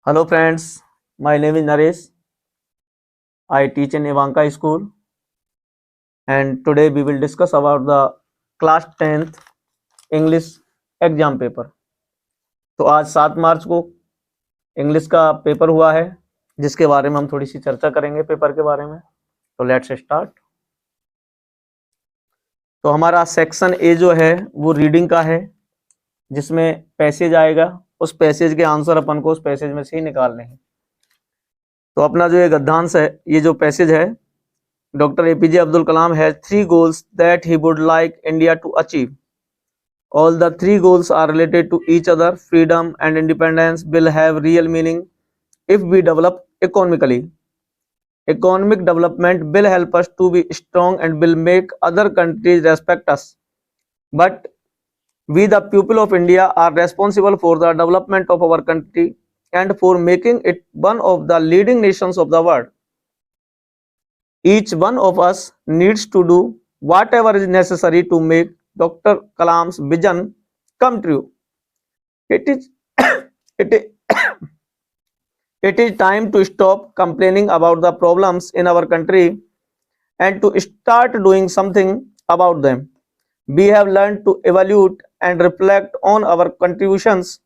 Hello friends, my name is Naresh. I teach in Ivanka School and today we will discuss about the class 10th English exam paper. तो आज 7 मार्च को English का paper हुआ है जिसके बारे में हम थोड़ी सी चर्चा करेंगे पेपर के बारे में। तो लेट्स स्टार्ट। तो हमारा सेक्शन ए जो है वो रीडिंग का है जिसमें पैसेज आएगा, उस पैसेज के आंसर अपन को उस पैसेज में से ही निकालने हैं। तो अपना जो ये गद्यांश है, ये जो पैसेज है, Dr. APJ Abdul Kalam has 3 goals that he would like India to achieve. All the 3 goals are related to each other. Freedom and independence will have real meaning if we develop economically. Economic development will help us to be strong and will make other countries respect us. But we, the people of India, are responsible for the development of our country and for making it one of the leading nations of the world. Each one of us needs to do whatever is necessary to make Dr. Kalam's vision come true. It is it is, it is time to stop complaining about the problems in our country and to start doing something about them. We have learned to evaluate and reflect on our contributions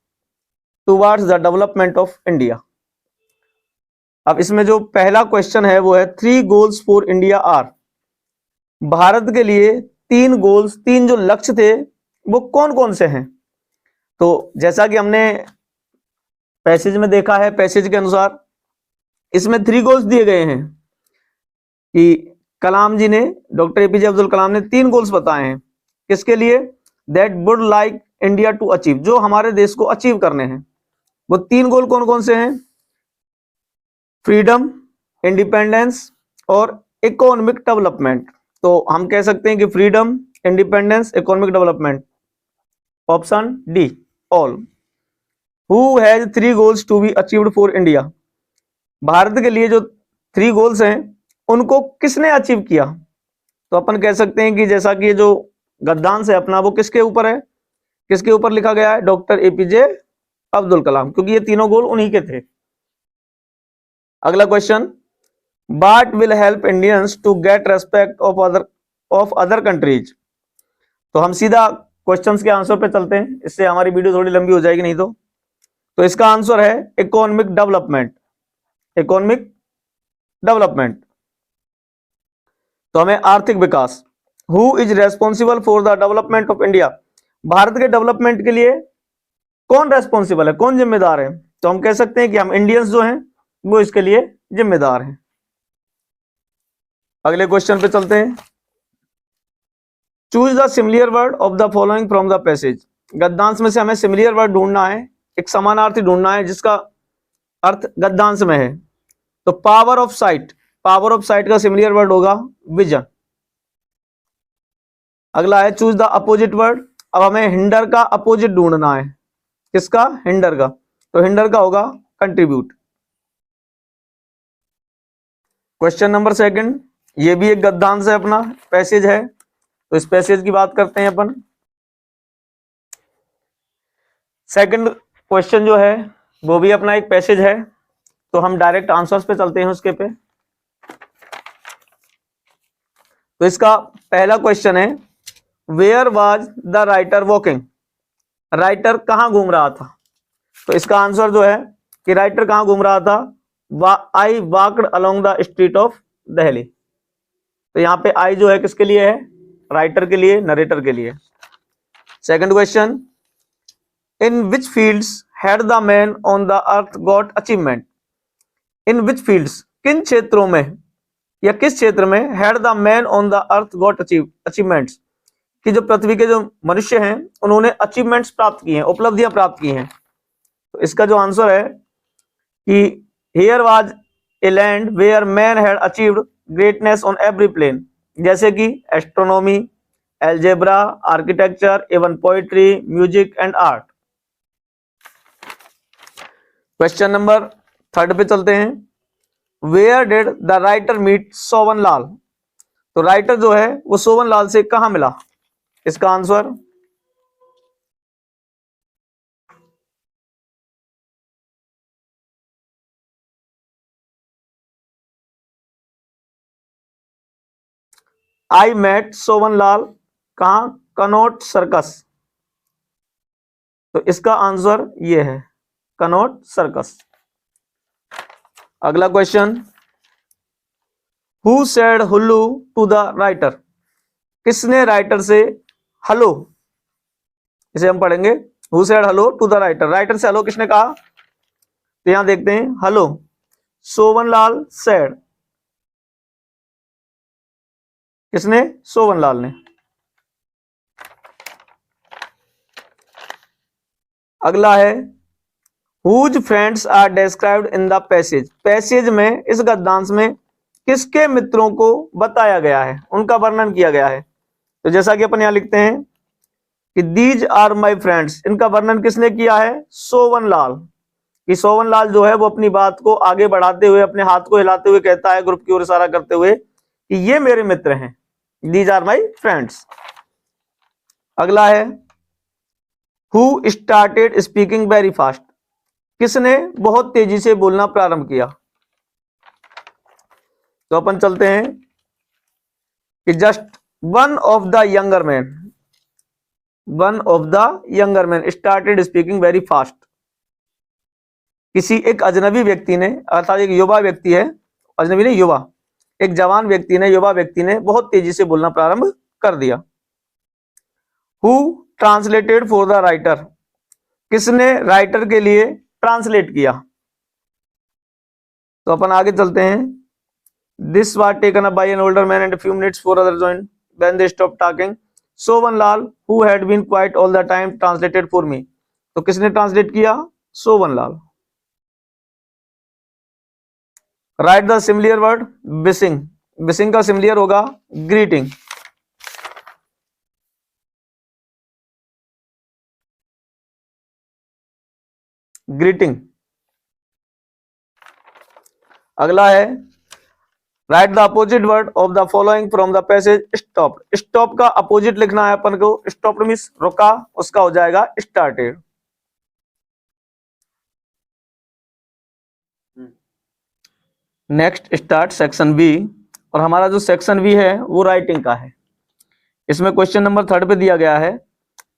towards the development of India. अब इसमें जो पहला question है वो है 3 goals for India are. Bharat के लिए 3 goals, 3 जो लक्ष्य थे वो कौन कौन से हैं। तो जैसा कि हमने पैसेज में देखा है, पैसेज के अनुसार इसमें 3 गोल्स दिए गए हैं कि कलाम जी ने, डॉक्टर एपीजे अब्दुल कलाम ने 3 गोल्स बताए हैं। किसके लिए? That would like India to achieve, जो हमारे देश को अचीव करने हैं। वो 3 गोल कौन कौन से हैं? फ्रीडम, इंडिपेंडेंस और इकोनॉमिक डेवलपमेंट। तो हम कह सकते हैं कि freedom, independence, economic development. Option D, all. Who has 3 goals to be achieved for India. Bharat के लिए जो 3 गोल्स हैं उनको किसने अचीव किया? तो अपन कह सकते हैं कि जैसा कि ये जो गद्यांश है अपना वो किसके ऊपर है, किसके ऊपर लिखा गया है? डॉक्टर एपीजे अब्दुल कलाम, क्योंकि ये तीनों गोल उन्हीं के थे। अगला question, what will help Indians to get respect of other countries. तो हम सीधा क्वेश्चंस के आंसर पे चलते हैं, इससे हमारी वीडियो थोड़ी लंबी हो जाएगी नहीं तो इसका आंसर है इकोनॉमिक डेवलपमेंट। Economic development. तो हमें आर्थिक विकास। Who is responsible for the development of India. Bharat के डेवलपमेंट के लिए कौन रेस्पॉन्सिबल है, कौन जिम्मेदार है? तो हम कह सकते हैं कि हम इंडियंस जो हैं वो इसके लिए जिम्मेदार हैं। अगले क्वेश्चन पे चलते हैं। Choose the similar word of the following from the passage. गद्यांश में से हमें सिमिलर वर्ड ढूंढना है, एक समानार्थी ढूंढना है जिसका अर्थ गद्यांश में है। तो power of site, power of site का सिमिलर वर्ड होगा विजन। अगला है चूज द अपोजिट वर्ड। अब हमें हिंडर का अपोजिट ढूंढना है। किसका? हिंडर का। तो हिंडर का होगा कंट्रीब्यूट। क्वेश्चन नंबर 2, ये भी एक गद्यांश है, अपना पैसेज है। तो इस पैसेज की बात करते हैं अपन। सेकंड क्वेश्चन जो है वो भी अपना एक पैसेज है, तो हम डायरेक्ट आंसर्स पे चलते हैं उसके पे। तो इसका पहला क्वेश्चन है, where was the writer walking. Writer कहां घूम रहा था? तो इसका आंसर जो है कि राइटर कहां घूम रहा था? I walked along the street of Delhi. तो यहाँ पे आई जो है किसके लिए है? राइटर के लिए, नरेटर के लिए। Second question, in which fields had the man on the earth got achievement. In which fields, किन क्षेत्रों में या किस क्षेत्र में had the man on the earth got achievements, कि जो पृथ्वी के जो मनुष्य हैं उन्होंने अचीवमेंट्स प्राप्त किए हैं, उपलब्धियां प्राप्त की हैं। तो इसका जो आंसर है कि here was a land where man had achieved greatness on every plane, जैसे कि astronomy, algebra, architecture, even poetry, music and art. Question number 3 पे चलते हैं। Where did the writer meet Sovan Lal. तो राइटर जो है वो सोवन लाल से कहां मिला? इसका आंसर आई मेट सोवनलाल कहां? Connaught circus. तो इसका आंसर ये है कनॉट सर्कस। अगला question, who said hullo to the writer? किसने राइटर से हेलो, इसे हम पढ़ेंगे who said hello to the writer. Writer से हेलो किसने कहा? तो यहां देखते हैं हेलो सोवनलाल सेड, किसने? सोवनलाल ने। अगला है whose friends are described in the passage. Passage में, इस गद्यांश में किसके मित्रों को बताया गया है, उनका वर्णन किया गया है? तो जैसा कि अपन यहां लिखते हैं कि दीज आर माई फ्रेंड्स, इनका वर्णन किसने किया है? सोवनलाल। कि सोवनलाल जो है वो अपनी बात को आगे बढ़ाते हुए, अपने हाथ को हिलाते हुए कहता है, ग्रुप की ओर इशारा करते हुए, कि ये मेरे मित्र हैं, दीज आर माई फ्रेंड्स। अगला है who started speaking very fast. किसने बहुत तेजी से बोलना प्रारंभ किया? तो अपन चलते हैं कि just one of the younger man, one of the younger man started speaking very fast. किसी एक अजनबी व्यक्ति ने, अर्थात एक युवा व्यक्ति है, अजनबी नहीं युवा, एक जवान व्यक्ति ने, युवा व्यक्ति ने बहुत तेजी से बोलना प्रारंभ कर दिया। Who translated for the writer. किसने राइटर के लिए ट्रांसलेट किया? तो अपन आगे चलते हैं। This was taken up by an older man and few minutes for other join when they stop talking. Sovanlal who had been quite all the time translated for me. तो किसने ट्रांसलेट किया? Sovanlal. Write the similar word wishing. Wishing का similar होगा greeting. Greeting. अगला है write the opposite word of the following from the passage stop. Stop का opposite लिखना है अपन को। स्टॉप मींस रुका, उसका हो जाएगा started. Next start section B, और हमारा जो सेक्शन बी है वो राइटिंग का है। इसमें क्वेश्चन नंबर 3 पे दिया गया है,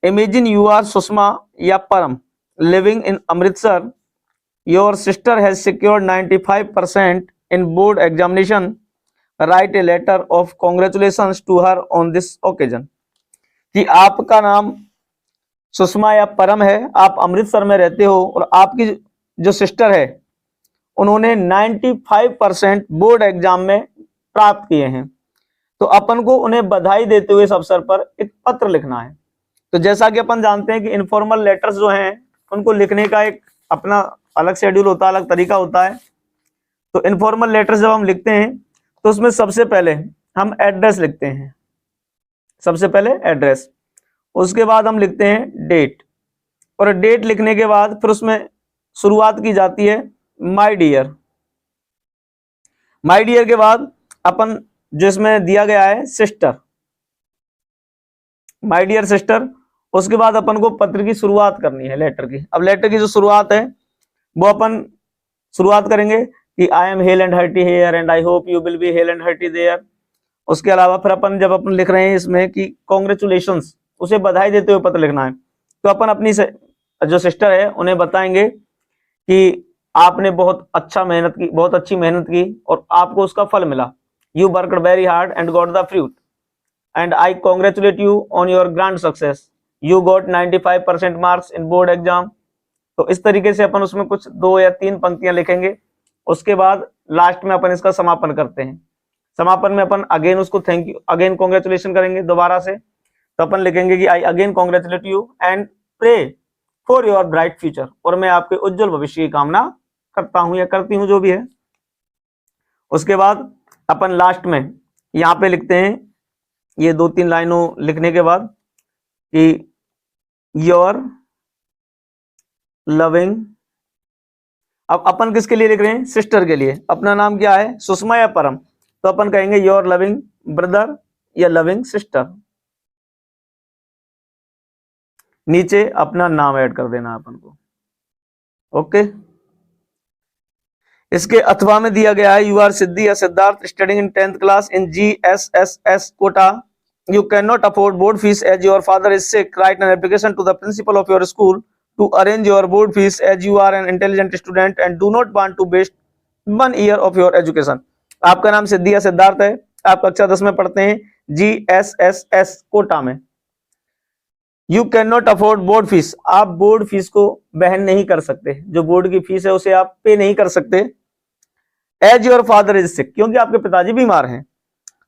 इमेजिन यू आर सुषमा या Param living in Amritsar, your sister has secured 95% in board examination, write a letter of congratulations to her on this occasion. कि आपका नाम सुषमा या परम है, आप अमृतसर में रहते हो और आपकी जो सिस्टर है उन्होंने 95% बोर्ड एग्जाम में प्राप्त किए हैं, तो अपन को उन्हें बधाई देते हुए इस अवसर पर एक पत्र लिखना है। तो जैसा कि अपन जानते हैं कि इनफॉर्मल लेटर्स जो हैं उनको लिखने का एक अपना अलग शेड्यूल होता है, अलग तरीका होता है। तो इनफॉर्मल लेटर्स जब हम लिखते हैं तो उसमें सबसे पहले हम एड्रेस लिखते हैं, सबसे पहले एड्रेस, उसके बाद हम लिखते हैं डेट, और डेट लिखने के बाद फिर उसमें शुरुआत की जाती है माय डियर। माय डियर के बाद अपन जिसमें दिया गया है सिस्टर, माय डियर सिस्टर। उसके बाद अपन को पत्र की शुरुआत करनी है, लेटर की। अब लेटर की जो शुरुआत है वो अपन शुरुआत करेंगे कि I am hale and hearty here and I hope you will be hale and hearty there. उसके अलावा फिर अपन जब अपन लिख रहे हैं इसमें कि कॉन्ग्रेचुलेशंस, उसे बधाई देते हुए पत्र लिखना है, तो अपन अपनी जो सिस्टर है उन्हें बताएंगे कि आपने बहुत अच्छा मेहनत की, बहुत अच्छी मेहनत की और आपको उसका फल मिला। You worked very hard and got the fruit and I congratulate you on your grand success, you got 95% marks in board exam. तो इस तरीके से अपन उसमें कुछ 2 या 3 पंक्तियां लिखेंगे। उसके बाद लास्ट में अपन इसका समापन करते हैं। समापन में अपन अगेन उसको थैंक यू, अगेन कॉन्ग्रेचुलेशन करेंगे दोबारा से। तो अपन लिखेंगे कि I again congratulate you and pray for your bright future, और मैं आपके उज्जवल भविष्य की कामना करता हूं या करती हूं, जो भी है। उसके बाद अपन लास्ट में यहाँ पे लिखते हैं, ये 2-3 लाइनों लिखने के बाद कि योर लविंग। अब अपन किसके लिए लिख रहे हैं? सिस्टर के लिए। अपना नाम क्या है? सुषमा या परम, तो अपन कहेंगे योर लविंग ब्रदर या लविंग सिस्टर। नीचे अपना नाम ऐड कर देना अपन को। ओके, इसके अथवा में दिया गया है, यू आर सिद्धि या Siddharth studying in 10th class in GSSS Kota, you cannot afford board fees as your father is sick, write an application to the principal of your school to arrange your board fees as you are an intelligent student and do not want to waste 1 year of your education। आपका नाम सिद्धि या सिद्धार्थ है, आप कक्षा 10 में पढ़ते हैं GSSS Kota में। You can not afford board fees, आप बोर्ड फीस को वहन नहीं कर सकते, जो बोर्ड की फीस है उसे आप पे नहीं कर सकते। As your father is sick, क्योंकि आपके पिताजी बीमार हैं।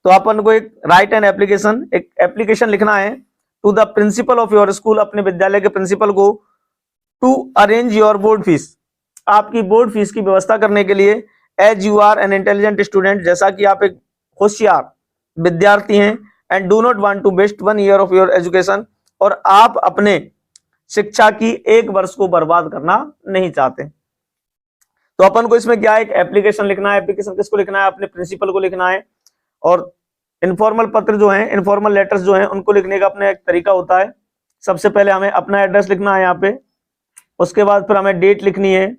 तो अपन को एक राइट एन एप्लीकेशन, एक एप्लीकेशन लिखना है to the principal of your school, अपने विद्यालय के प्रिंसिपल को, to arrange your board fees, आपकी बोर्ड फीस की व्यवस्था करने के लिए। As you are an intelligent student, जैसा कि आप एक होशियार विद्यार्थी हैं। And do not want to waste 1 year of your education, और आप अपने शिक्षा की 1 वर्ष को बर्बाद करना नहीं चाहते। तो अपन को इसमें क्या है, एक एप्लीकेशन लिखना है। एप्लीकेशन किसको लिखना है, अपने प्रिंसिपल को लिखना है। और इनफॉर्मल पत्र जो हैं, इनफॉर्मल लेटर्स जो हैं, उनको लिखने का अपना एक तरीका होता है। सबसे पहले हमें अपना एड्रेस लिखना है यहाँ पे, उसके बाद फिर हमें डेट लिखनी है,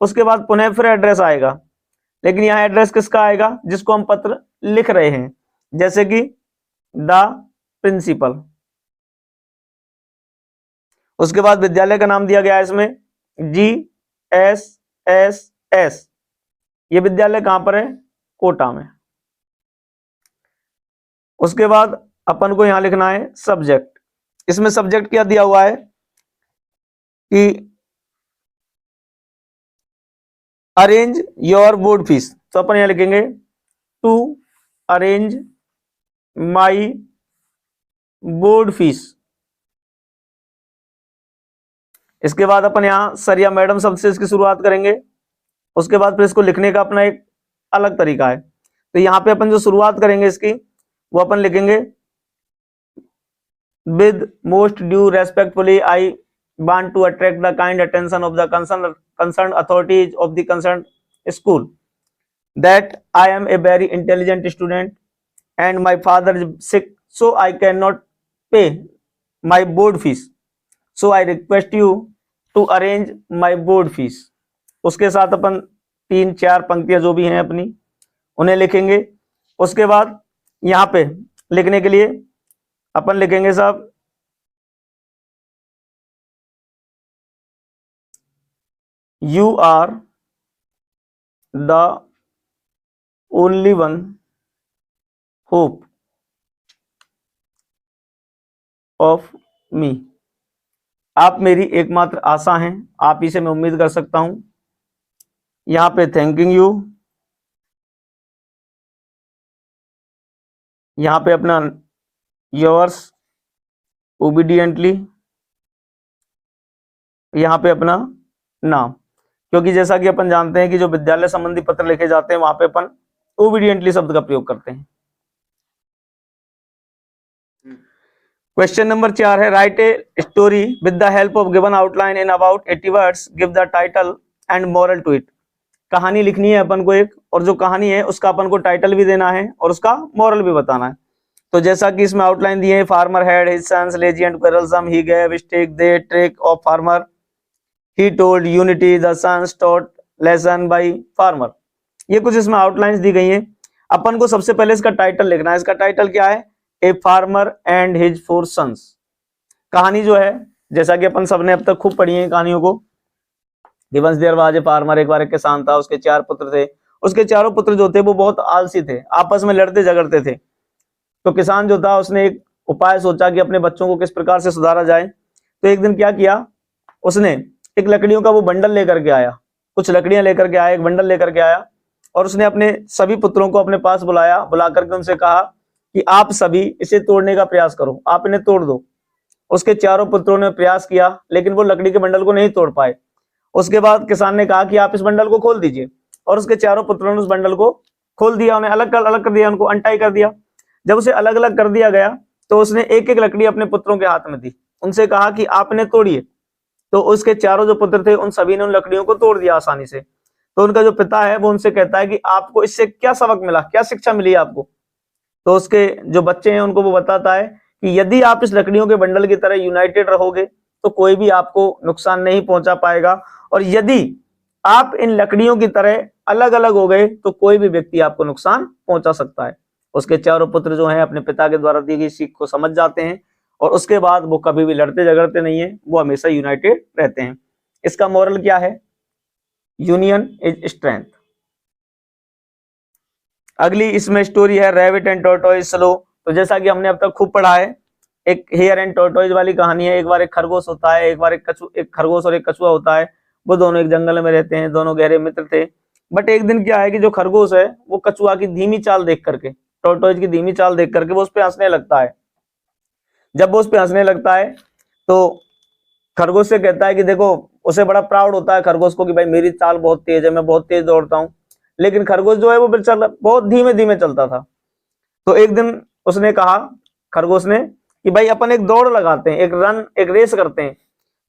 उसके बाद पुनः फिर एड्रेस आएगा। लेकिन यहाँ एड्रेस किसका आएगा, जिसको हम पत्र लिख रहे हैं, जैसे कि द प्रिंसिपल। उसके बाद विद्यालय का नाम दिया गया है इसमें GSSS, ये विद्यालय कहां पर है, कोटा में। उसके बाद अपन को यहां लिखना है सब्जेक्ट। इसमें सब्जेक्ट क्या दिया हुआ है कि अरेंज योर बोर्ड फीस, तो अपन यहां लिखेंगे to arrange my board fees. इसके बाद अपन यहाँ सर या मैडम शब्द से इसकी शुरुआत करेंगे। उसके बाद फिर इसको लिखने का अपना एक अलग तरीका है। तो यहाँ पे अपन जो शुरुआत करेंगे इसकी, वो अपन लिखेंगे with most due respectfully I want to attract the kind attention of the concern authorities of the concern school that I am a very intelligent student and my father is sick, so I can not pay my board fees, so I request you to arrange my board fees. उसके साथ अपन 3-4 पंक्तियां जो भी हैं अपनी, उन्हें लिखेंगे। उसके बाद यहाँ पे लिखने के लिए अपन लिखेंगे साहब you are the only one hope of me, आप मेरी एकमात्र आशा हैं, आप ही से मैं उम्मीद कर सकता हूं। यहाँ पे थैंकिंग यू, यहाँ पे अपना योर्स ओबीडियंटली, यहाँ पे अपना नाम, क्योंकि जैसा कि अपन जानते हैं कि जो विद्यालय संबंधी पत्र लिखे जाते हैं वहां पे अपन ओबीडियंटली शब्द का प्रयोग करते हैं। क्वेश्चन नंबर 4 है, write a story with the help of given outline in about 80 words, give the title and moral to it. कहानी लिखनी है अपन को एक, और जो कहानी है उसका अपन को टाइटल भी देना है और उसका मॉरल भी बताना है। तो जैसा कि इसमें आउटलाइन दिए हैं, farmer had his sons lazy and quarrelsome, he gave stick they trick of farmer, he told unity the sons taught lesson by farmer। ये कुछ इसमें आउटलाइंस दी गई हैं। अपन को सबसे पहले इसका टाइटल लिखना है। इसका टाइटल क्या है, a farmer and his 4 sons. कहानी जो है, जैसा कि अपन सबने अब तक खूब पढ़ी है कहानियों को, कि once there was a farmer, एक बार एक किसान था, उसके 4 पुत्र थे। उसके चारों पुत्र जो थे वो बहुत आलसी थे, आपस में लड़ते झगड़ते थे। तो किसान जो था उसने एक उपाय सोचा कि अपने बच्चों को किस प्रकार से सुधारा जाए। तो एक दिन क्या किया, उसने एक लकड़ियों का वो बंडल लेकर के आया, कुछ लकड़ियां लेकर के आया, एक बंडल लेकर के आया, और उसने अपने सभी पुत्रों को अपने पास बुलाया, बुला करके उनसे कहा कि आप सभी इसे तोड़ने का प्रयास करो, आप इन्हें तोड़ दो। उसके चारों पुत्रों ने प्रयास किया, लेकिन वो लकड़ी के बंडल को नहीं तोड़ पाए। उसके बाद किसान ने कहा कि आप इस बंडल को खोल दीजिए, और उसके चारों पुत्रों ने उस बंडल को खोल दिया, उन्हें अलग कर दिया, उनको अनटाई कर दिया। जब उसे अलग अलग कर दिया गया तो उसने एक एक लकड़ी अपने पुत्रों के हाथ में दी, उनसे कहा कि आप इन्हें तोड़िए। तो उसके चारों जो पुत्र थे उन सभी ने उन लकड़ियों को तोड़ दिया आसानी से। तो उनका जो पिता है वो उनसे कहता है कि आपको इससे क्या सबक मिला, क्या शिक्षा मिली आपको। तो उसके जो बच्चे हैं उनको वो बताता है कि यदि आप इस लकड़ियों के बंडल की तरह यूनाइटेड रहोगे तो कोई भी आपको नुकसान नहीं पहुंचा पाएगा, और यदि आप इन लकड़ियों की तरह अलग अलग हो गए तो कोई भी व्यक्ति आपको नुकसान पहुंचा सकता है। उसके चारों पुत्र जो हैं अपने पिता के द्वारा दी गई सीख को समझ जाते हैं और उसके बाद वो कभी भी लड़ते झगड़ते नहीं है, वो हमेशा यूनाइटेड रहते हैं। इसका मॉरल क्या है? Union is strength. अगली इसमें स्टोरी है रैबिट एंड टॉर्टोइज स्लो। तो जैसा कि हमने अब तक खूब पढ़ा है, एक हेयर एंड टॉर्टोइज वाली कहानी है। एक बार एक खरगोश होता है, एक बार एक खरगोश और एक कछुआ होता है। वो दोनों एक जंगल में रहते हैं, दोनों गहरे मित्र थे। बट एक दिन क्या है कि जो खरगोश है वो कछुआ की धीमी चाल देख करके, टॉर्टोइज की धीमी चाल देख करके वो उस पर हंसने लगता है। जब वो उस पर हंसने लगता है तो खरगोश से कहता है कि देखो, उसे बड़ा प्राउड होता है खरगोश को कि भाई मेरी चाल बहुत तेज है, मैं बहुत तेज दौड़ता हूँ। लेकिन खरगोश जो है वो बहुत धीमे धीमे चलता था। तो एक दिन उसने कहा, खरगोश ने, कि भाई अपन एक दौड़ लगाते हैं, एक रेस करते हैं।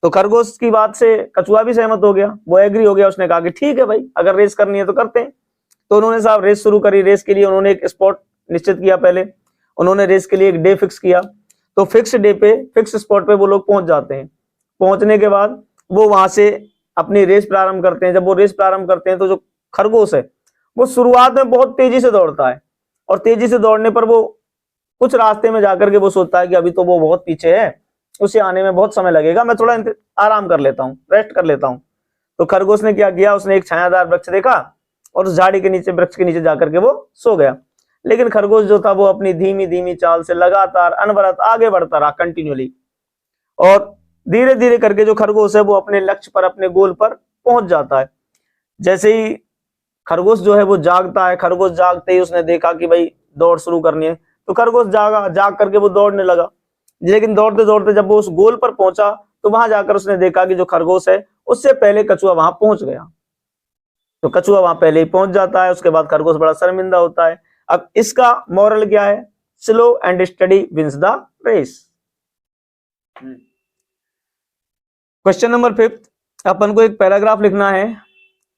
तो खरगोश की बात से कछुआ भी सहमत हो गया, वो एग्री हो गया। उसने कहा कि ठीक है भाई, अगर रेस करनी है तो करते हैं। तो उन्होंने साहब रेस शुरू करी। रेस के लिए उन्होंने एक स्पॉट निश्चित किया। पहले उन्होंने रेस के लिए एक डे फिक्स किया। तो फिक्स डे पे, फिक्स स्पॉट पे वो लोग पहुंच जाते हैं। पहुंचने के बाद वो वहां से अपनी रेस प्रारंभ करते हैं। जब वो रेस प्रारंभ करते हैं तो जो खरगोश है वो शुरुआत में बहुत तेजी से दौड़ता है, और तेजी से दौड़ने पर वो कुछ रास्ते में जाकर के वो सोचता है कि अभी तो वो बहुत पीछे है, उसे आने में बहुत समय लगेगा, मैं थोड़ा आराम कर लेता हूँ, रेस्ट कर लेता हूँ। तो खरगोश ने क्या किया, उसने एक छायादार वृक्ष देखा और उस झाड़ी के नीचे, वृक्ष के नीचे जाकर के वो सो गया। लेकिन खरगोश जो था वो अपनी धीमी धीमी चाल से लगातार अनवरत आगे बढ़ता रहा, कंटिन्यूअली। और धीरे धीरे करके जो खरगोश है वो अपने लक्ष्य पर, अपने गोल पर पहुंच जाता है। जैसे ही खरगोश जो है वो जागता है, खरगोश जागते ही उसने देखा कि भाई दौड़ शुरू करनी है। तो खरगोश जाग करके वो दौड़ने लगा। लेकिन दौड़ते दौड़ते जब वो उस गोल पर पहुंचा तो वहां जाकर उसने देखा कि जो खरगोश है उससे पहले कछुआ वहां पहुंच गया। तो कछुआ वहां पहले ही पहुंच जाता है। उसके बाद खरगोश बड़ा शर्मिंदा होता है। अब इसका मॉरल क्या है? Slow and steady wins the race. Question number 5, अपन को एक पैराग्राफ लिखना है।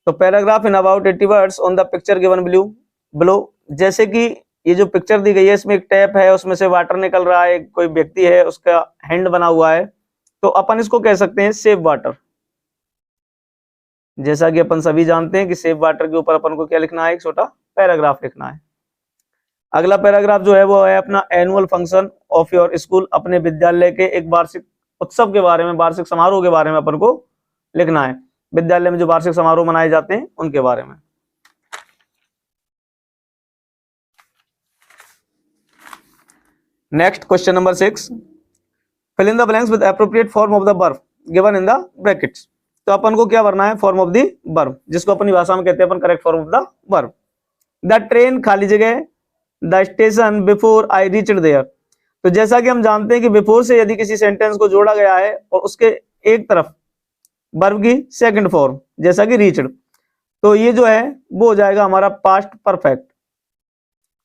तो paragraph in about 80 words on the picture given below. जैसे कि ये जो पिक्चर दी गई है, इसमें एक टैप है, उसमें से वाटर निकल रहा है, कोई व्यक्ति है, उसका हैंड बना हुआ है। तो अपन इसको कह सकते हैं सेव वाटर। जैसा कि अपन सभी जानते हैं कि सेव वाटर के ऊपर अपन को क्या लिखना है? एक छोटा पैराग्राफ लिखना है। अगला पैराग्राफ जो है वो है अपना annual function of your school. अपने विद्यालय के एक वार्षिक उत्सव के बारे में, वार्षिक समारोह के बारे में अपन को लिखना है। विद्यालय में जो वार्षिक समारोह मनाए जाते हैं उनके बारे में। Next question number 6, fill in the blanks with appropriate form of the verb given in the brackets. तो अपन को क्या भरना है? फॉर्म ऑफ द वर्ब, जिसको अपनी भाषा में कहते हैं अपन correct form of the verb. The train, खाली जगह, the station before I reached there. तो जैसा कि हम जानते हैं कि बिफोर से यदि किसी सेंटेंस को जोड़ा गया है और उसके एक तरफ वर्ब की सेकंड फॉर्म जैसा कि रीच्ड, तो ये जो है वो हो जाएगा हमारा पास्ट परफेक्ट।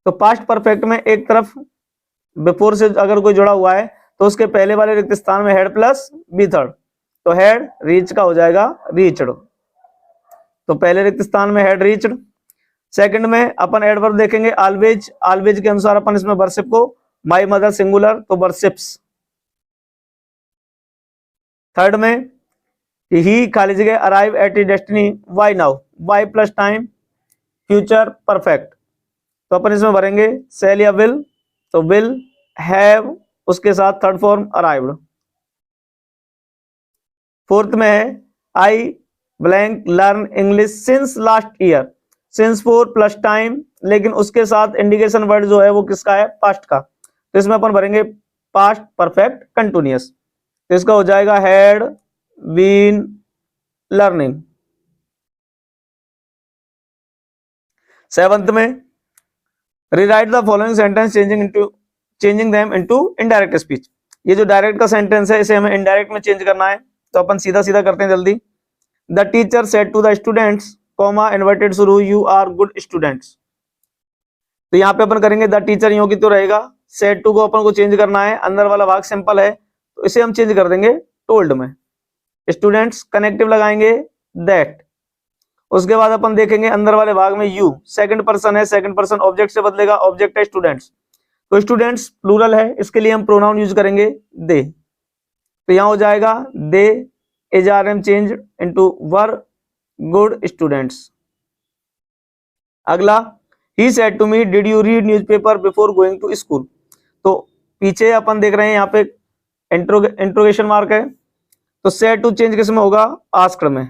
तो पास्ट परफेक्ट में एक तरफ बिफोर से अगर कोई जुड़ा हुआ है तो उसके पहले वाले रिक्त स्थान में हेड प्लस बी थर्ड, तो हेड रीच का हो जाएगा रीच्ड। तो पहले रिक्त स्थान में हेड रीच्ड। सेकंड में अपन एडवर्ब देखेंगे ऑलवेज। ऑलवेज के अनुसार अपन इसमें वर्शिप को, माय मदर सिंगुलर तो वर्शिप्स। थर्ड में ही, खाली जगह, arrive at A destiny, why now, why plus time future perfect. तो अपन इसमें भरेंगे शैल या विल, तो विल, हैव, उसके साथ थर्ड फॉर्म अराइव्ड। फोर्थ में है आई blank learn English since last year. Since four plus time, लेकिन उसके साथ इंडिकेशन वर्ड जो है वो किसका है? पास्ट का। तो इसमें अपन भरेंगे पास्ट परफेक्ट कंटिन्यूअस। तो इसका हो जाएगा हैड बीन लर्निंग। सेवंथ में rewrite the following sentence changing them into indirect speech. ये जो डायरेक्ट का सेंटेंस है इसे हमें इनडायरेक्ट में चेंज करना है। तो अपन सीधा सीधा करते हैं जल्दी। The teacher said to the students, comma inverted शुरू, यू आर गुड स्टूडेंट्स। तो यहाँ पे अपन करेंगे द टीचर, यूं की तो रहेगा। सेड टू को अपन को चेंज करना है, अंदर वाला भाग सिंपल है तो इसे हम चेंज कर देंगे टोल्ड में। स्टूडेंट्स कनेक्टिव लगाएंगे दैट। उसके बाद अपन देखेंगे अंदर वाले भाग में यू, सेकंड पर्सन है, सेकंड पर्सन ऑब्जेक्ट से बदलेगा, ऑब्जेक्ट है स्टूडेंट्स। तो स्टूडेंट्स प्लूरल है, इसके लिए हम प्रोनाउन यूज करेंगे दे। तो यहाँ हो जाएगा they is are am change into were good students. अगला, he said to me did you read newspaper before going to school. तो पीछे अपन देख रहे हैं यहाँ पे इंट्रोगेशन मार्क है, तो सेड टू चेंज किस में होगा, आस्क्ड में।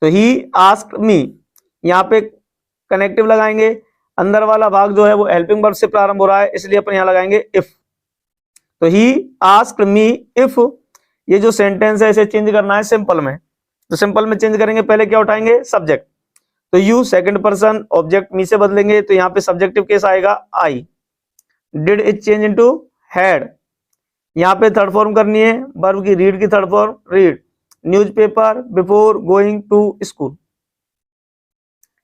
तो ही आस्क्ड मी, यहाँ पे कनेक्टिव लगाएंगे, अंदर वाला भाग जो है वो हेल्पिंग वर्ब से प्रारंभ हो रहा है, इसलिए अपन यहाँ लगाएंगे इफ। तो ही आस्क्ड मी इफ, ये जो सेंटेंस है इसे चेंज करना है सिंपल में। तो सिंपल में चेंज करेंगे, पहले क्या उठाएंगे, सब्जेक्ट। तो you second person, object me से बदलेंगे, तो यहाँ पे सब्जेक्टिव केस आएगा I. Did it change into had, यहाँ पे थर्ड फॉर्म करनी है वर्ब की, रीड की third form read. Newspaper before going to school.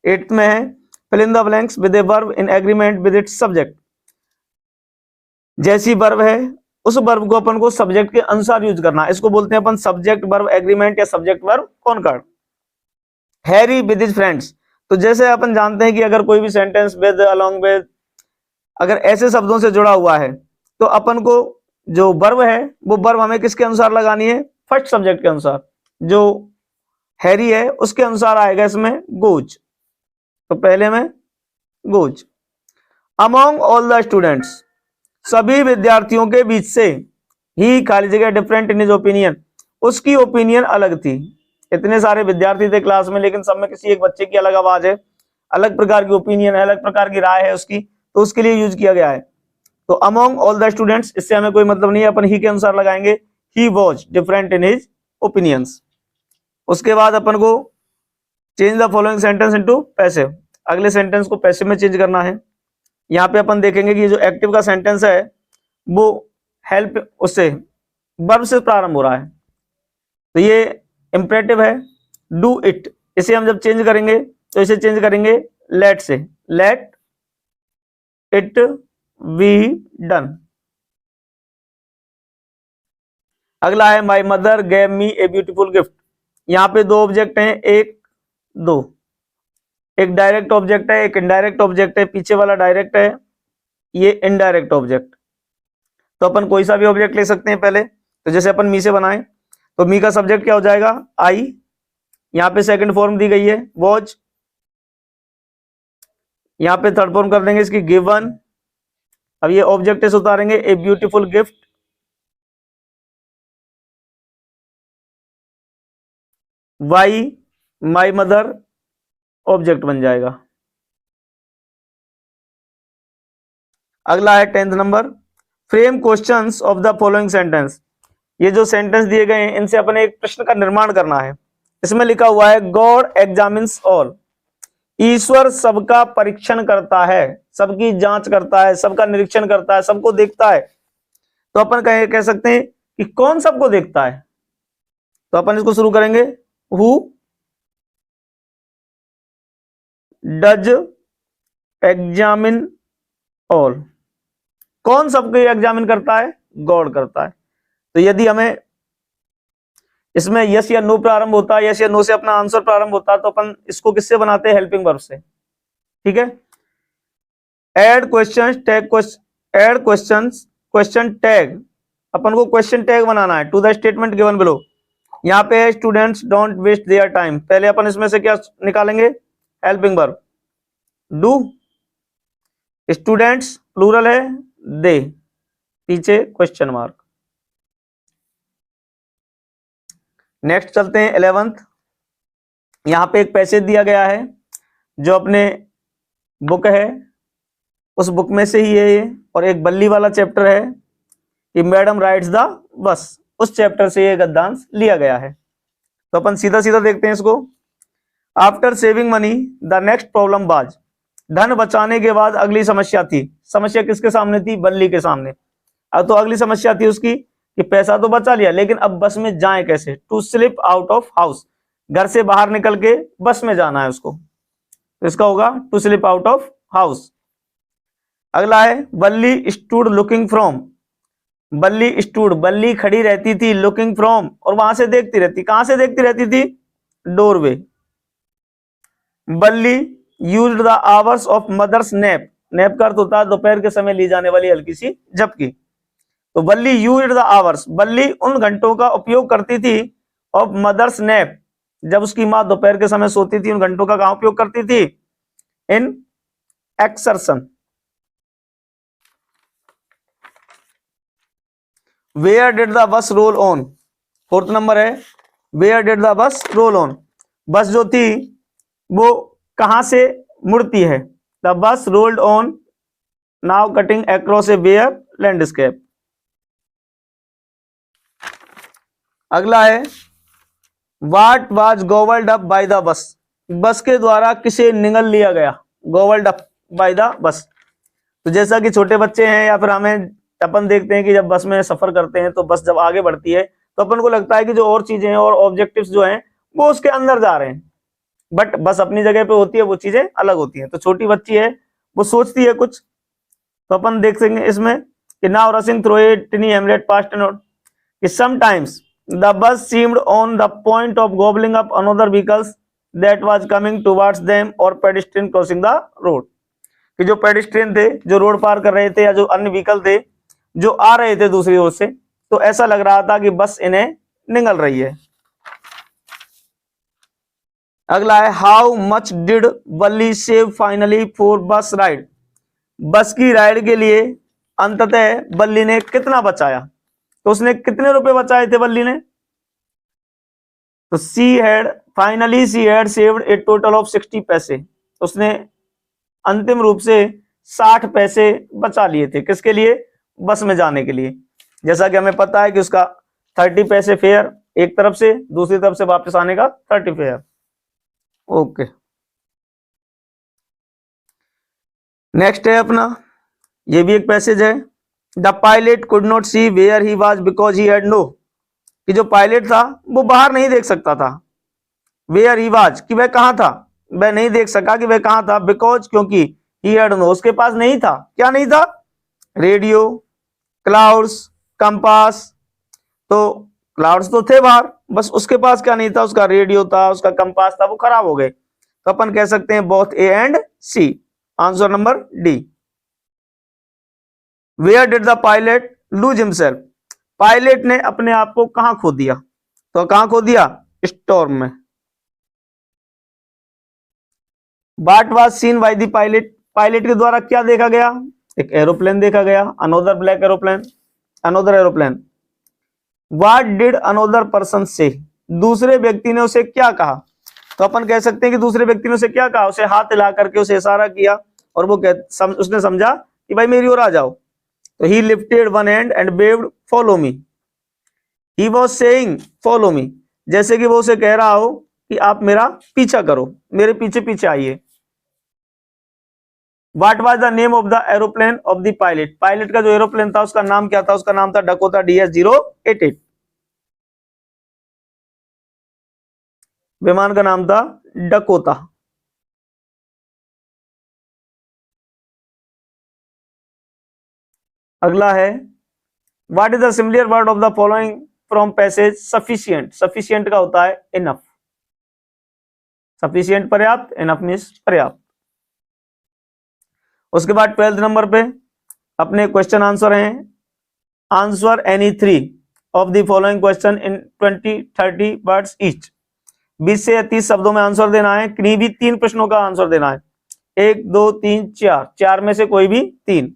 8th में है fill in the blanks with a verb in agreement with its subject. जैसी verb है उस वर्ब को अपन को सब्जेक्ट के अनुसार यूज करना, इसको बोलते हैं अपन सब्जेक्ट वर्ब एग्रीमेंट या subject verb concord. Harry with his friends, तो जैसे अपन जानते हैं कि अगर कोई भी सेंटेंस विद, अलोंग विद, अगर ऐसे शब्दों से जुड़ा हुआ है तो अपन को जो वर्ब है वो वर्ब हमें किसके अनुसार लगानी है, फर्स्ट सब्जेक्ट के अनुसार। जो हैरी है उसके अनुसार आएगा इसमें गोज, तो पहले में goes. Among all the students, सभी विद्यार्थियों के बीच से, ही खाली जगह डिफरेंट इन हिज ओपिनियन, उसकी ओपिनियन अलग थी। इतने सारे विद्यार्थी थे क्लास में, लेकिन सब में किसी एक बच्चे की अलग आवाज है, अलग प्रकार की ओपिनियन है, अलग प्रकार की राय है उसकी, तो उसके लिए यूज किया गया है। तो अमॉन्ग ऑल द स्टूडेंट्स, इससे हमें कोई मतलब नहीं है, अपन ही के अनुसार लगाएंगे, he was different in his opinions. उसके बाद अपन को change the following sentence into passive, अगले सेंटेंस को पैसिव में चेंज करना है। यहाँ पे अपन देखेंगे कि जो एक्टिव का सेंटेंस है वो हेल्प उससे वर्ब से प्रारंभ हो रहा है, तो ये इंपरेटिव है, डू इट। इसे हम जब चेंज करेंगे तो इसे चेंज करेंगे लेट से, लेट इट बी डन। अगला है my mother gave me A beautiful gift. यहाँ पे दो ऑब्जेक्ट हैं, एक दो, एक डायरेक्ट ऑब्जेक्ट है, एक इनडायरेक्ट ऑब्जेक्ट है। पीछे वाला डायरेक्ट है, ये इनडायरेक्ट ऑब्जेक्ट। तो अपन कोई सा भी ऑब्जेक्ट ले सकते हैं पहले, तो जैसे अपन मी से बनाए तो मी का सब्जेक्ट क्या हो जाएगा, आई। यहाँ पे सेकंड फॉर्म दी गई है वॉज, यहाँ पे थर्ड फॉर्म कर देंगे इसकी गिवन। अब ये ऑब्जेक्ट से उतारेंगे, a beautiful gift, why my mother object बन जाएगा। अगला है 10th number, frame questions of the following sentence. ये जो सेंटेंस दिए गए हैं इनसे अपने एक प्रश्न का निर्माण करना है। इसमें लिखा हुआ है गॉड एग्जामिन्स ऑल, ईश्वर सबका परीक्षण करता है, सबकी जांच करता है, सबका निरीक्षण करता है, सबको देखता है। तो अपन कह सकते हैं कि कौन सबको देखता है, तो अपन इसको शुरू करेंगे, हु डज एग्जामिन ऑल, कौन सबको एग्जामिन करता है, गॉड करता है। तो यदि हमें इसमें यस या नो प्रारंभ होता है, यस या नो से अपना आंसर प्रारंभ होता है, तो अपन इसको किससे बनाते हैं, हेल्पिंग वर्ब से। ठीक है, add questions tag, add questions question tag, अपन को क्वेश्चन टैग बनाना है to the statement given below. यहाँ पे है students don't waste their time, पहले अपन इसमें से क्या निकालेंगे, helping verb do, students plural है, दे, पीछे क्वेश्चन मार्क। नेक्स्ट चलते हैं 11th। यहाँ पे एक पैसेज दिया गया है जो अपने बुक है उस बुक में से ही है ये, और एक बल्ली वाला चैप्टर है कि मैडम राइड्स द बस, उस चैप्टर से ये गद्यांश लिया गया है। तो अपन सीधा सीधा देखते हैं इसको। After saving money the next problem was, धन बचाने के बाद अगली समस्या थी। समस्या किसके सामने थी, बल्ली के सामने। अब तो अगली समस्या थी उसकी कि पैसा तो बचा लिया, लेकिन अब बस में जाए कैसे, to slip out of house, घर से बाहर निकल के बस में जाना है उसको, तो इसका होगा to slip out of house. अगला है Balli stood looking from, Balli stood, Balli खड़ी रहती थी, लुकिंग फ्रॉम, और वहां से देखती रहती, कहां से देखती रहती थी, doorway. Balli used the hours of mother's nap, nap का अर्थ होता है दोपहर के समय ली जाने वाली हल्की सी झपकी। तो बल्ली यूज्ड द आवर्स, बल्ली उन घंटों का उपयोग करती थी, ऑफ मदर्स नैप, जब उसकी माँ दोपहर के समय सोती थी, उन घंटों का कहाँ उपयोग करती थी? In exertion. Where did the bus roll on? Fourth number है, where did the bus roll on? Bus जो थी वो कहां से मुड़ती है? The bus rolled on now cutting across a bare landscape. अगला है, what was gobbled up by the bus? Bus के द्वारा किसे निगल लिया गया? गोवर्ड अप बाय द बस। तो जैसा कि छोटे बच्चे हैं या फिर हमें, अपन देखते हैं कि जब बस में सफर करते हैं तो बस जब आगे बढ़ती है तो अपन को लगता है कि जो और चीजें हैं और ऑब्जेक्टिव्स जो हैं वो उसके अंदर जा रहे हैं, बट बस अपनी जगह पे होती है, वो चीजें अलग होती हैं। तो छोटी बच्ची है, वो सोचती है कुछ, तो अपन देख सकेंगे इसमें कि now rushing through a tiny hamlet past note कि sometimes the bus seemed on the point of gobbling up another vehicles that was coming towards them और पेडिस्ट्रियन क्रॉसिंग द रोड। कि जो पेडिस्ट्रियन थे, जो रोड पार कर रहे थे, या जो अन्य व्हीकल थे जो आ रहे थे दूसरी ओर से, तो ऐसा लग रहा था कि बस इन्हें निगल रही है। अगला है, हाउ मच डिड बल्ली सेव फाइनली फॉर बस राइड? बस की राइड के लिए अंततः बल्ली ने कितना बचाया? तो उसने कितने रुपए बचाए थे बल्ली ने? तो she had saved A total of 60 पैसे। उसने अंतिम रूप से 60 पैसे बचा लिए थे, किसके लिए? बस में जाने के लिए। जैसा कि हमें पता है कि उसका 30 पैसे फेयर एक तरफ से, दूसरी तरफ से वापस आने का 30 फेयर। ओके, नेक्स्ट है अपना, ये भी एक पैसेज है। The pilot could not see where he was because he had no, कि जो पायलट था वो बाहर नहीं देख सकता था। वेयर ही वाज, कि वह कहां था, वह नहीं देख सका कि वह कहां था। बिकॉज, क्योंकि ही हैड नो, उसके पास नहीं था। क्या नहीं था? Radio, clouds, compass. तो क्लाउड्स तो थे बाहर, बस उसके पास क्या नहीं था? उसका रेडियो था, उसका कंपास था, वो खराब हो गए। तो अपन कह सकते हैं both A and C. Answer number D. Where did the pilot lose himself? Pilot ने अपने आप को कहां खो दिया? तो कहां खो दिया? स्टॉर्म में। What was scene by the pilot? Pilot के द्वारा क्या देखा गया? एक एरोप्लेन देखा गया, another black aeroplane, another aeroplane. What did another person से? दूसरे व्यक्ति ने उसे क्या कहा? तो अपन कह सकते हैं कि दूसरे व्यक्ति ने उसे क्या कहा? उसे हाथ हिला करके उसे इशारा किया और वो उसने समझा कि भाई मेरी ओर आ जाओ। तो he lifted one hand and waved follow me. He was saying follow me, जैसे कि वो उसे कह रहा हो कि आप मेरा पीछा करो, मेरे पीछे पीछे आइए। What was the name of the aeroplane of the pilot? Pilot का जो एरोप्लेन था उसका नाम क्या था? उसका नाम था डकोटा DS-088। विमान का नाम था डकोटा। अगला है, what is the similar word of the following from passage? Sufficient. Sufficient का होता है इनफ। सफिशिएंट पर्याप्त, इनफ मींस पर्याप्त। उसके बाद 12th नंबर पे अपने क्वेश्चन आंसर हैं, answer any 3 of the following question in 20-30 words each. 20 से 30 शब्दों में आंसर देना है। किन्हीं भी 3 प्रश्नों का आंसर देना है। 1, 2, 3, 4, 4 में से कोई भी 3।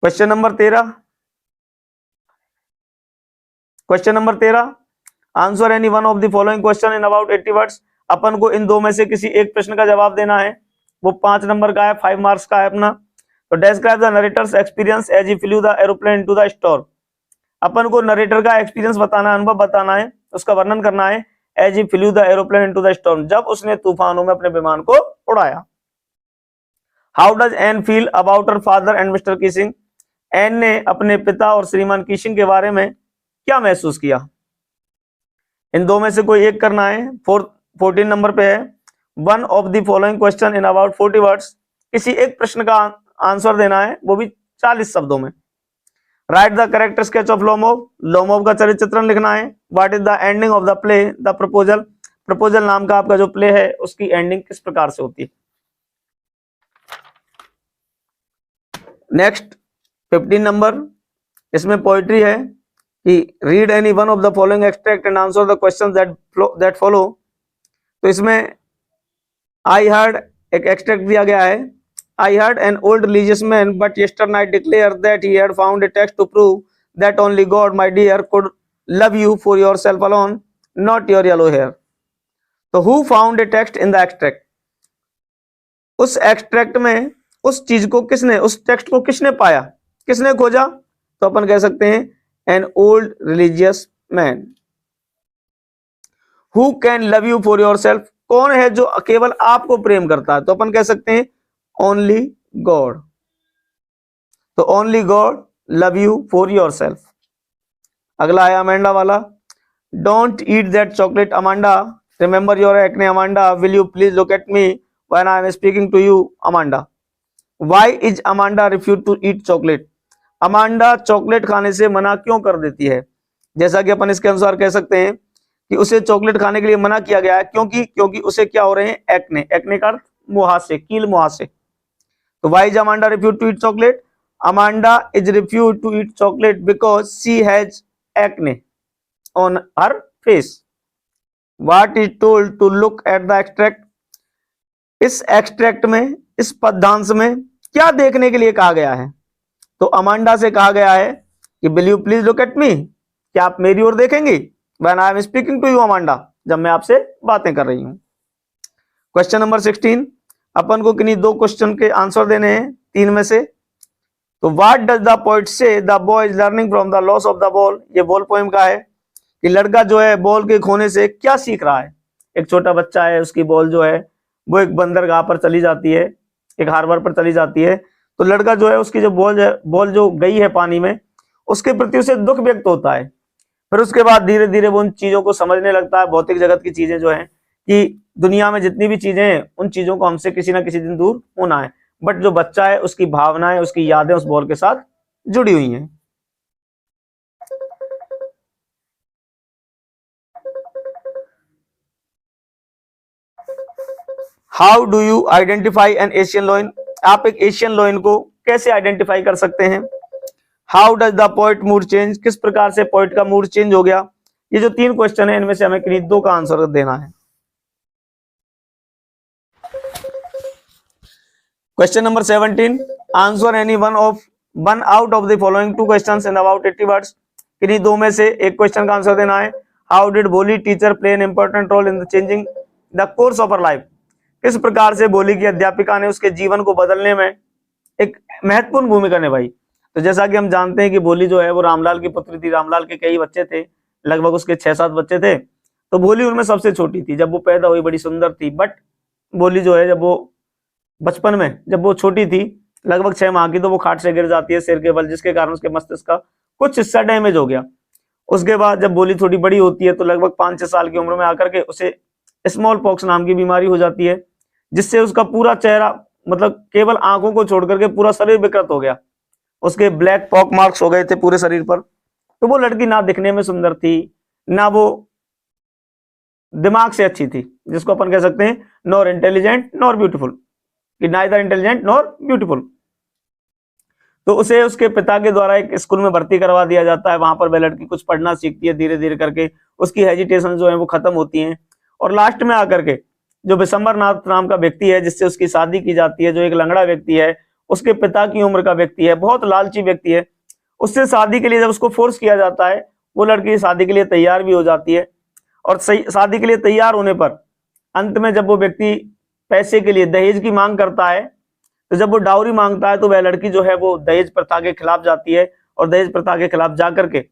Question number 13, answer any one of the following question in about 80 words. अपन को इन 2 में से किसी एक प्रश्न का जवाब देना है। वो 5 नंबर का है, 5 मार्क्स का है अपना। तो describe the narrator's experience as he flew the aeroplane into the storm. अपन को नरेटर का एक्सपीरियंस बताना है, अनुभव बताना है, उसका वर्णन करना है। As he flew the aeroplane into the storm, जब उसने तूफानों में अपने विमान को उड़ाया। How does Anne feel about her father and mister Kissing? Anne ने अपने पिता और श्रीमान किशिंग के बारे में क्या महसूस किया? इन 2 में से कोई एक करना है। 14 नंबर पे है, one of the following question in about 40 words. किसी एक प्रश्न का आंसर देना है, वो भी 40 शब्दों में। Right the correct sketch of Lomov. Lomov का चरित्र चित्रण लिखना है। What is the ending of the play the proposal? Proposal नाम का आपका जो प्ले है उसकी एंडिंग किस प्रकार से होती है? नेक्स्ट 15 नंबर, इसमें पोइट्री है कि read any one of the following extract and answer the questions that follow. तो इसमें आई हर्ड एक एक्सट्रैक्ट दिया गया है। I heard an old religious man but yesternight declare that he had found a text to prove that only God my dear could love you for yourself alone, not your yellow hair. तो who found a text in the extract, उस extract में उस चीज को किसने, उस text को किसने पाया, किसने खोजा? तो अपन कह सकते हैं N old religious man. Who can love you for yourself, कौन है जो केवल आपको प्रेम करता है? तो अपन कह सकते हैं ओनली गॉड। तो only God love you for yourself. अगला है अमांडा वाला। Don't eat that chocolate Amanda, remember your acne Amanda, will you please look at me when I am speaking to you Amanda. Why is Amanda refuse to eat chocolate, Amanda chocolate खाने से मना क्यों कर देती है? जैसा कि अपन इसके अनुसार कह सकते हैं कि उसे चॉकलेट खाने के लिए मना किया गया है क्योंकि उसे क्या हो रहे हैं, एक्ने। एक्ने का मुहासे, कील मुहासे। तो why is Amanda refuse to eat chocolate? Amanda is refuse to eat chocolate because she has acne on her face. What is told to look at the extract, इस एक्सट्रैक्ट में, इस पद्यांश में क्या देखने के लिए कहा गया है? तो अमांडा से कहा गया है कि will you please look at me, क्या आप मेरी ओर देखेंगी? When I am speaking to you Amanda, जब मैं आपसे बातें कर रही हूं। क्वेश्चन नंबर 16, अपन को किन्हीं दो क्वेश्चन के आंसर देने हैं तीन में से। तो व्हाट डज द पोएट से the boy is learning from the loss of the ball, ये बॉल पोएम का है कि लड़का जो है बॉल के खोने से क्या सीख रहा है। एक छोटा बच्चा है, उसकी बॉल जो है वो एक बंदरगाह पर चली जाती है, एक हार्बर पर चली जाती है। तो लड़का जो है उसकी जो बॉल जो गई है पानी में, उसके प्रति उसे दुख व्यक्त होता है। फिर उसके बाद धीरे धीरे वो उन चीजों को समझने लगता है, भौतिक जगत की चीजें जो हैं, कि दुनिया में जितनी भी चीजें हैं उन चीजों को हमसे किसी ना किसी दिन दूर होना है। बट जो बच्चा है उसकी भावनाएं, उसकी यादें उस बॉल के साथ जुड़ी हुई हैं। How do you identify N Asian lion, आप एक एशियन लोइन को कैसे आइडेंटिफाई कर सकते हैं? How does the poet mood change, किस प्रकार से पोएट का मूड चेंज हो गया? ये जो तीन क्वेश्चन है इनमें से हमें किन्हीं दो का आंसर देना है। Question number 17, answer any one out of the following two questions in about 80 words, किन्हीं दो में से एक क्वेश्चन का आंसर देना है। How did Bholi teacher play an important role in the changing the course of her life, किस प्रकार से बोली की अध्यापिका ने उसके जीवन को बदलने में एक महत्वपूर्ण भूमिका निभाई? तो जैसा कि हम जानते हैं कि बोली जो है वो रामलाल की पुत्री थी। रामलाल के कई बच्चे थे, लगभग उसके 6-7 बच्चे थे। तो बोली उनमें सबसे छोटी थी। जब वो पैदा हुई बड़ी सुंदर थी, बट बोली जो है जब वो बचपन में, जब वो छोटी थी लगभग 6 माह की, तो वो खाट से गिर जाती है सिर के बल, जिसके कारण उसके मस्तिष्क का कुछ हिस्सा डैमेज हो गया। उसके बाद जब बोली थोड़ी बड़ी होती है तो लगभग 5-6 साल की उम्र में आकर के उसे स्मॉल पॉक्स नाम की बीमारी हो जाती है, जिससे उसका पूरा चेहरा, मतलब केवल आंखों को छोड़ करके पूरा शरीर विकृत हो गया। उसके ब्लैक पॉक मार्क्स हो गए थे पूरे शरीर पर। तो वो लड़की ना दिखने में सुंदर थी, ना वो दिमाग से अच्छी थी, जिसको अपन कह सकते हैं नॉर इंटेलिजेंट नॉर ब्यूटीफुल, कि नाइदर इंटेलिजेंट नॉर ब्यूटीफुल। तो उसे उसके पिता के द्वारा एक स्कूल में भर्ती करवा दिया जाता है। वहां पर वह लड़की कुछ पढ़ना सीखती है, धीरे धीरे करके उसकी हेजिटेशन जो है वो खत्म होती है। और लास्ट में आकर के जो विशंबर नाथ नाम का व्यक्ति है, जिससे उसकी शादी की जाती है, जो एक लंगड़ा व्यक्ति है, उसके पिता की उम्र का व्यक्ति है, बहुत लालची व्यक्ति है, उससे शादी के लिए जब उसको फोर्स किया जाता है, वो लड़की शादी के लिए तैयार भी हो जाती है। और शादी के लिए तैयार होने पर अंत में जब वो व्यक्ति पैसे के लिए दहेज की मांग करता है, तो जब वो डाउरी मांगता है तो वह लड़की जो है वो दहेज प्रथा के खिलाफ जाती है, और दहेज प्रथा के खिलाफ जाकर के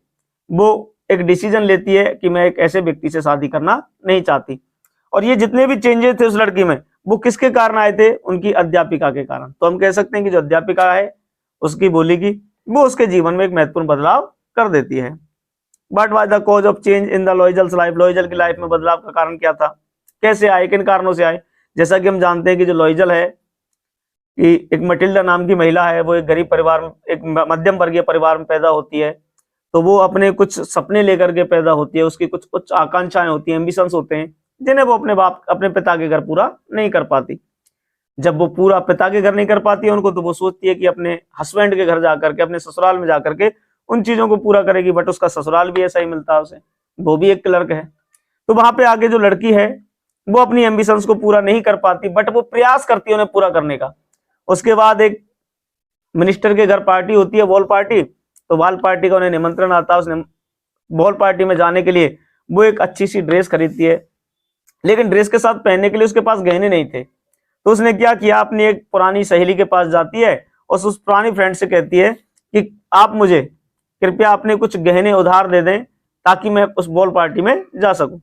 वो एक डिसीजन लेती है कि मैं एक ऐसे व्यक्ति से शादी करना नहीं चाहती। और ये जितने भी चेंजेस थे उस लड़की में, वो किसके कारण आए थे? उनकी अध्यापिका के कारण। तो हम कह सकते हैं कि जो अध्यापिका है उसकी बोली की, वो उसके जीवन में एक महत्वपूर्ण बदलाव कर देती है। But was the cause of change in the लॉयजल्स life, लॉयजल की लाइफ में बदलाव का कारण क्या था? कैसे आए, किन कारणों से आए? जैसा कि हम जानते हैं कि जो लॉयजल है कि एक मटिल्डा नाम की महिला है, वो एक गरीब परिवार में, एक मध्यम वर्गीय परिवार में पैदा होती है। तो वो अपने कुछ सपने लेकर के पैदा होती है, उसकी कुछ उच्च आकांक्षाएं होती हैं, एम्बिशंस होते हैं, जिन्हें वो अपने पिता के घर पूरा नहीं कर पाती। जब वो पूरा पिता के घर नहीं कर पाती है उनको, तो वो सोचती है कि अपने हस्बैंड के घर जाकर के, अपने ससुराल में जाकर के उन चीजों को पूरा करेगी, बट उसका ससुराल भी ऐसा ही मिलता है उसे, वो भी एक क्लर्क है। तो वहां पे आगे जो लड़की है वो अपनी एम्बिशंस को पूरा नहीं कर पाती, बट वो प्रयास करती है उन्हें पूरा करने का। उसके बाद एक मिनिस्टर के घर पार्टी होती है, बॉल पार्टी। तो बॉल पार्टी का उन्हें निमंत्रण आता है, उसने बॉल पार्टी में जाने के लिए वो एक अच्छी सी ड्रेस खरीदती है, लेकिन ड्रेस के साथ पहनने के लिए उसके पास गहने नहीं थे। तो उसने क्या किया, अपनी एक पुरानी सहेली के पास जाती है और उस पुरानी फ्रेंड से कहती है कि आप मुझे कृपया अपने कुछ गहने उधार दे दें ताकि मैं उस बॉल पार्टी में जा सकूं।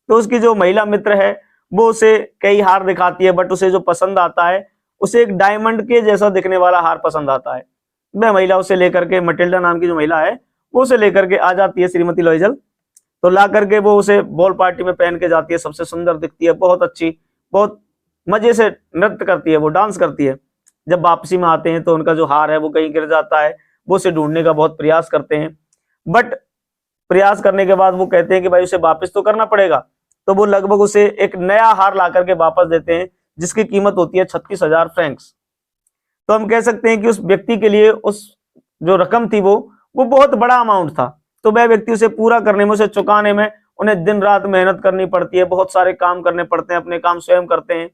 तो उसकी जो महिला मित्र है वो उसे कई हार दिखाती है, बट उसे जो पसंद आता है उसे एक डायमंड के जैसा दिखने वाला हार पसंद आता है। वह महिला उसे लेकर के, मटिल्डा नाम की जो महिला है वो उसे लेकर के आ जाती है श्रीमती लॉयजल। तो ला करके वो उसे बॉल पार्टी में पहन के जाती है, सबसे सुंदर दिखती है, बहुत अच्छी, बहुत मजे से नृत्य करती है, वो डांस करती है। जब वापसी में आते हैं तो उनका जो हार है वो कहीं गिर जाता है, वो उसे ढूंढने का बहुत प्रयास करते हैं, बट प्रयास करने के बाद वो कहते हैं कि भाई उसे वापस तो करना पड़ेगा। तो वो लगभग उसे एक नया हार ला करके वापस देते हैं जिसकी कीमत होती है 36,000 फ्रैंक्स। तो हम कह सकते हैं कि उस व्यक्ति के लिए उस जो रकम थी वो बहुत बड़ा अमाउंट था। तो वह व्यक्ति उसे पूरा करने में, उसे चुकाने में उन्हें दिन रात मेहनत करनी पड़ती है, बहुत सारे काम करने पड़ते हैं, अपने काम स्वयं करते हैं,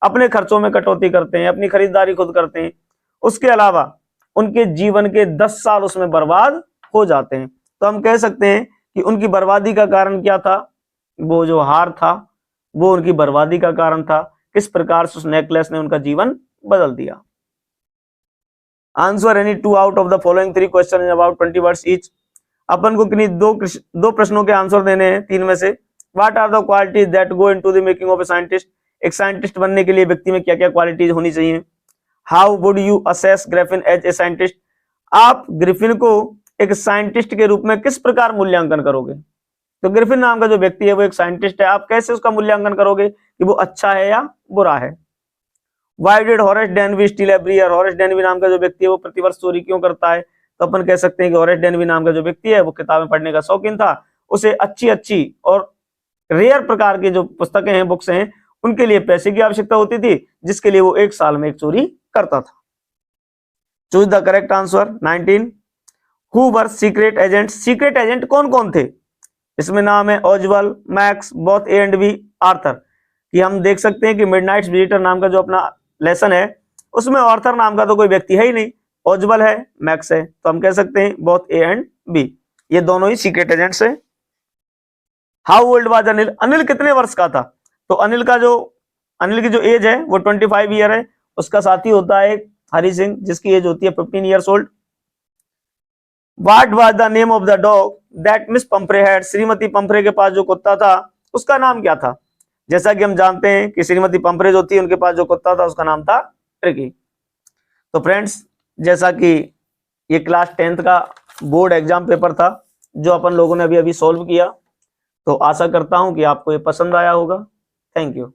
अपने खर्चों में कटौती करते हैं, अपनी खरीदारी खुद करते हैं। उसके अलावा उनके जीवन के 10 साल उसमें बर्बाद हो जाते हैं। तो हम कह सकते हैं कि उनकी बर्बादी का कारण क्या था, वो जो हार था वो उनकी बर्बादी का कारण था। किस प्रकार से उस नेकलेस ने उनका जीवन बदल दिया। Answer any 2 out of the following 3 question in about 20 words each. अपन को किन्हीं दो प्रश्नों के आंसर देने हैं 3 में से। What are the qualities that go into the making of a scientist. एक साइंटिस्ट बनने के लिए व्यक्ति में क्या क्या क्वालिटीज होनी चाहिए। How would you assess Griffin as a scientist. आप ग्रिफिन को एक साइंटिस्ट के रूप में किस प्रकार मूल्यांकन करोगे। तो ग्रिफिन नाम का जो व्यक्ति है वो एक साइंटिस्ट है, आप कैसे उसका मूल्यांकन करोगे कि वो अच्छा है या बुरा है। Why did Horace Denby steal every year? Horace Denby नाम का जो व्यक्ति है वो प्रतिवर्ष चोरी क्यों करता है। तो अपन कह सकते हैं कि Horace Denby नाम का जो व्यक्ति है वो किताबें पढ़ने का शौकीन था, उसे अच्छी अच्छी और रेयर प्रकार की जो पुस्तकें हैं, बुक्स हैं, उनके लिए पैसे की आवश्यकता होती थी, जिसके लिए वो एक साल में एक चोरी करता था। Choose the correct answer 19। Who were secret agent. Secret agent कौन कौन थे। इसमें नाम है Oswald, Max, both A and B, Arthur. कि हम देख सकते हैं कि मिडनाइट विजिटर नाम का जो अपना लेसन है उसमें आर्थर नाम का तो कोई व्यक्ति है ही नहीं, ओजवल है, मैक्स है। तो हम कह सकते हैं बोथ ए एंड बी, ये दोनों ही सीक्रेट एजेंट्स हैं। How old was Anil. Anil कितने वर्ष का था। तो अनिल की जो एज है वो 25 ईयर है। उसका साथी होता है हरि सिंह जिसकी एज होती है 15 years old. What was the name of the dog that miss Pomfrey had. Shrimati Pomfrey के पास जो कुत्ता था उसका नाम क्या था। जैसा कि हम जानते हैं कि श्रीमती पंफ्रे जो थी उनके पास जो कुत्ता था उसका नाम था ट्रिकी। तो फ्रेंड्स, जैसा कि ये क्लास 10th का बोर्ड एग्जाम पेपर था जो अपन लोगों ने अभी अभी सॉल्व किया, तो आशा करता हूं कि आपको ये पसंद आया होगा। Thank you.